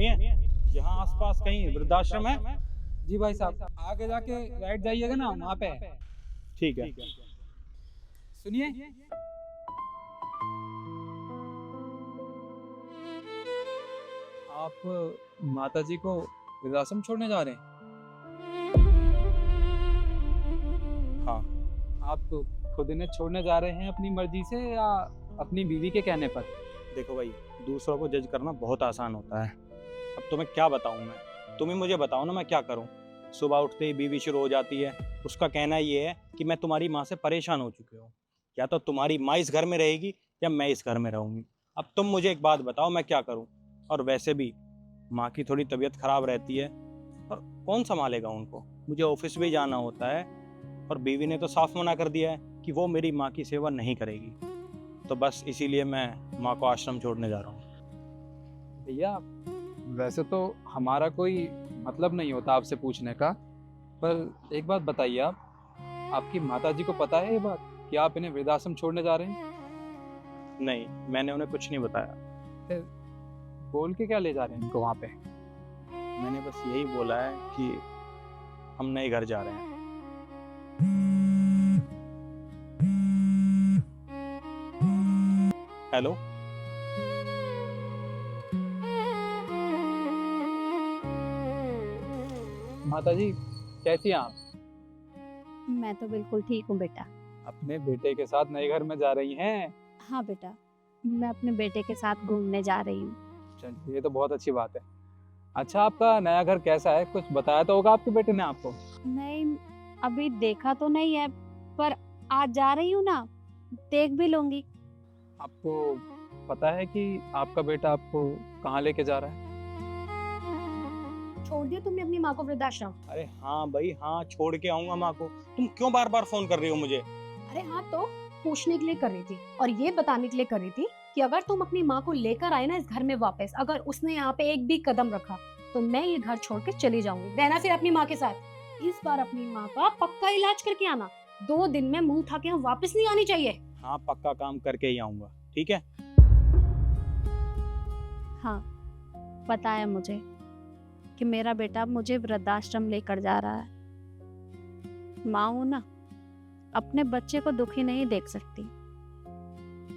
सुनिए, यहाँ आसपास कहीं वृद्धाश्रम है? जी भाई साहब, आगे जाके राइट जाइएगा ना, वहाँ पे है। ठीक है। सुनिए, आप माता जी को वृद्धाश्रम छोड़ने जा रहे हैं? हाँ। आप खुद इन्हें छोड़ने जा रहे हैं अपनी मर्जी से या अपनी बीवी के कहने पर? देखो भाई, दूसरों को जज करना बहुत आसान होता है। अब तुम्हें क्या बताऊं मैं, तुम ही मुझे बताओ ना मैं क्या करूं। सुबह उठते ही बीवी शुरू हो जाती है। उसका कहना ये है कि मैं तुम्हारी माँ से परेशान हो चुके हूँ, या तो तुम्हारी माँ इस घर में रहेगी या मैं इस घर में रहूंगी। अब तुम मुझे एक बात बताओ मैं क्या करूं। और वैसे भी माँ की थोड़ी तबीयत खराब रहती है, और कौन संभालेगा उनको। मुझे ऑफिस भी जाना होता है, और बीवी ने तो साफ मना कर दिया है कि वो मेरी माँ की सेवा नहीं करेगी। तो बस इसीलिए मैं माँ को आश्रम छोड़ने जा रहा हूँ। भैया, वैसे तो हमारा कोई मतलब नहीं होता आपसे पूछने का, पर एक बात बताइए, आप आपकी माता जी को पता है ये बात कि आप इन्हें वृद्धाश्रम छोड़ने जा रहे हैं? नहीं, मैंने उन्हें कुछ नहीं बताया। फिर बोल के क्या ले जा रहे हैं इनको वहाँ पे? मैंने बस यही बोला है कि हम नए घर जा रहे हैं। हेलो। माता जी, कैसी हैं आप? मैं तो बिल्कुल ठीक हूँ बेटा। अपने बेटे के साथ नए घर में जा रही हैं? हाँ बेटा, मैं अपने बेटे के साथ घूमने जा रही हूँ। चलिए, ये तो बहुत अच्छी बात है। अच्छा, आपका नया घर कैसा है? कुछ बताया तो होगा आपके बेटे ने आपको? नहीं, अभी देखा तो नहीं है, पर आज जा रही हूँ ना, देख भी लूंगी। आपको पता है कि आपका बेटा आपको कहाँ लेके जा रहा है? छोड़ दिया तुमने अपनी माँ को वृद्धाश्रम? अरे हाँ भाई हाँ, छोड़ के आऊंगा माँ को। तुम क्यों बार बार फोन कर रही हो मुझे? अरे हाँ, तो पूछने के लिए कर रही थी और ये बताने के लिए कर रही थी कि अगर तुम अपनी माँ को लेकर आए ना इस घर में वापस, अगर उसने यहाँ पे एक भी कदम रखा तो मैं ये घर छोड़ के चली जाऊंगी। रहना फिर अपनी माँ के साथ। इस बार अपनी माँ का पक्का इलाज करके आना। 2 दिन में मुंह उठा के यहाँ वापस नहीं आनी चाहिए। हाँ, पक्का काम करके ही आऊंगा, ठीक है? हाँ, पता है मुझे कि मेरा बेटा मुझे वृद्धाश्रम लेकर जा रहा है। माँ हूं ना, अपने बच्चे को दुखी नहीं देख सकती।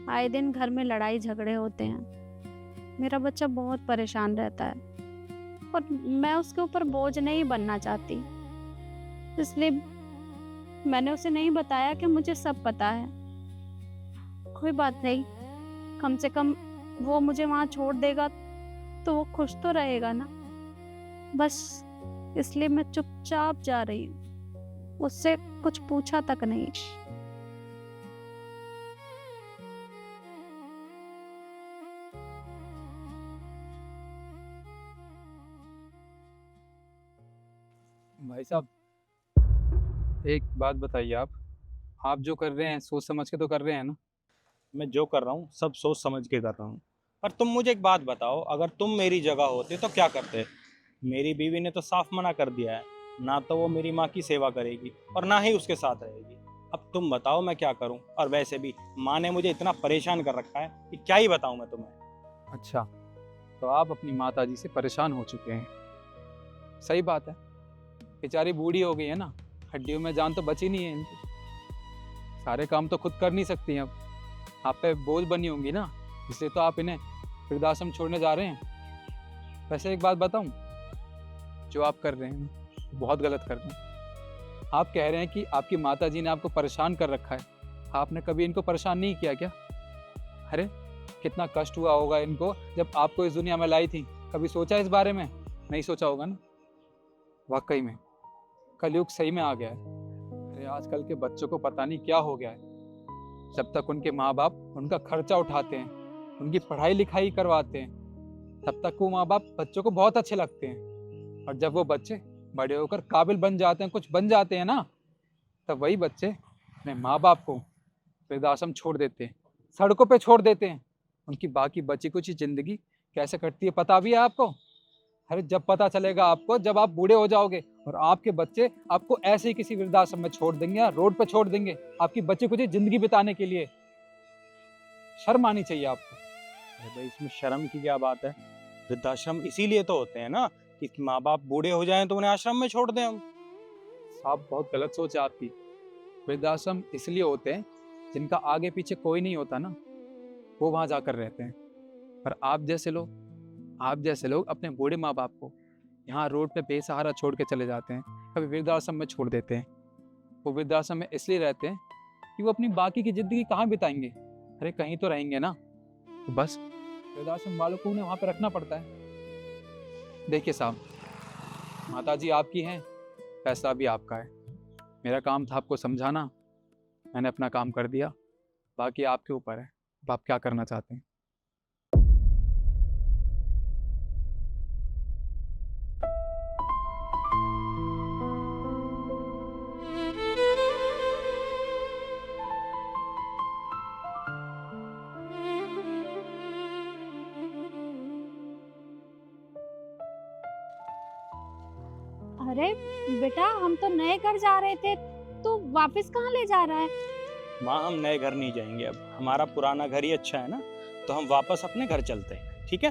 आए दिन घर में लड़ाई झगड़े होते हैं। मेरा बच्चा बहुत परेशान रहता है और मैं उसके ऊपर बोझ नहीं बनना चाहती, इसलिए मैंने उसे नहीं बताया कि मुझे सब पता है। कोई बात नहीं, कम से कम वो मुझे वहां छोड़ देगा तो वो खुश तो रहेगा ना। बस इसलिए मैं चुपचाप जा रही हूँ, उससे कुछ पूछा तक नहीं। भाई साहब, एक बात बताइए, आप जो कर रहे हैं सोच समझ के तो कर रहे हैं ना? मैं जो कर रहा हूँ सब सोच समझ के कर रहा हूँ। पर तुम मुझे एक बात बताओ, अगर तुम मेरी जगह होते तो क्या करते? मेरी बीवी ने तो साफ मना कर दिया है, ना तो वो मेरी माँ की सेवा करेगी और ना ही उसके साथ रहेगी। अब तुम बताओ मैं क्या करूं। और वैसे भी माँ ने मुझे इतना परेशान कर रखा है कि क्या ही बताऊं मैं तुम्हें। अच्छा, तो आप अपनी माता जी से परेशान हो चुके हैं। सही बात है, बेचारी बूढ़ी हो गई है ना, हड्डियों में जान तो बची नहीं है इनकी। सारे काम तो खुद कर नहीं सकती हैं, अब आप पे बोझ बनी होंगी ना, इसलिए तो आप इन्हें वृद्धाश्रम छोड़ने जा रहे हैं। वैसे एक बात बताऊं, जो आप कर रहे हैं वो बहुत गलत कर रहे हैं। आप कह रहे हैं कि आपकी माता जी ने आपको परेशान कर रखा है। आपने कभी इनको परेशान नहीं किया क्या? अरे कितना कष्ट हुआ होगा इनको जब आपको इस दुनिया में लाई थी। कभी सोचा इस बारे में? नहीं सोचा होगा ना। वाकई में कलयुग सही में आ गया है। अरे आजकल के बच्चों को पता नहीं क्या हो गया है। जब तक उनके माँ बाप उनका खर्चा उठाते हैं, उनकी पढ़ाई लिखाई करवाते हैं, तब तक वो माँ बाप बच्चों को बहुत अच्छे लगते हैं। और जब वो बच्चे बड़े होकर काबिल बन जाते हैं, कुछ बन जाते हैं ना, तब वही बच्चे अपने माँ बाप को वृद्धाश्रम छोड़ देते हैं, सड़कों पे छोड़ देते हैं। उनकी बाकी बची कुछ जिंदगी कैसे कटती है पता भी है आपको? अरे जब पता चलेगा आपको, जब आप बूढ़े हो जाओगे और आपके बच्चे आपको ऐसे ही किसी वृद्धाश्रम में छोड़ देंगे या रोड पे छोड़ देंगे आपकी बच्ची कुछ जिंदगी बिताने के लिए। शर्म आनी चाहिए आपको। अरे भाई, इसमें शर्म की क्या बात है? वृद्धाश्रम इसीलिए तो होते हैं ना कि माँ बाप बूढ़े हो जाएं तो उन्हें आश्रम में छोड़ दें हम। साहब बहुत गलत सोच है आपकी। वृद्धाश्रम इसलिए होते हैं जिनका आगे पीछे कोई नहीं होता ना, वो वहाँ जाकर रहते हैं। पर आप जैसे लोग अपने बूढ़े माँ बाप को यहाँ रोड पे बेसहारा छोड़ के चले जाते हैं, कभी वृद्धाश्रम में छोड़ देते हैं। वो वृद्धाश्रम में इसलिए रहते हैं कि वो अपनी बाकी की ज़िंदगी कहाँ बिताएंगे, अरे कहीं तो रहेंगे ना। तो बस वृद्धाश्रम वालों को उन्हें वहाँ पे रखना पड़ता है। देखिए साहब, माताजी आपकी हैं, फैसला भी आपका है। मेरा काम था आपको समझाना, मैंने अपना काम कर दिया, बाकी आपके ऊपर है, अब आप क्या करना चाहते हैं। अरे बेटा, हम तो नए घर जा रहे थे, तू वापस कहाँ ले जा रहा है? माँ हम नए घर नहीं जाएंगे, अब हमारा पुराना घर ही अच्छा है ना, तो हम वापस अपने घर चलते हैं, ठीक है।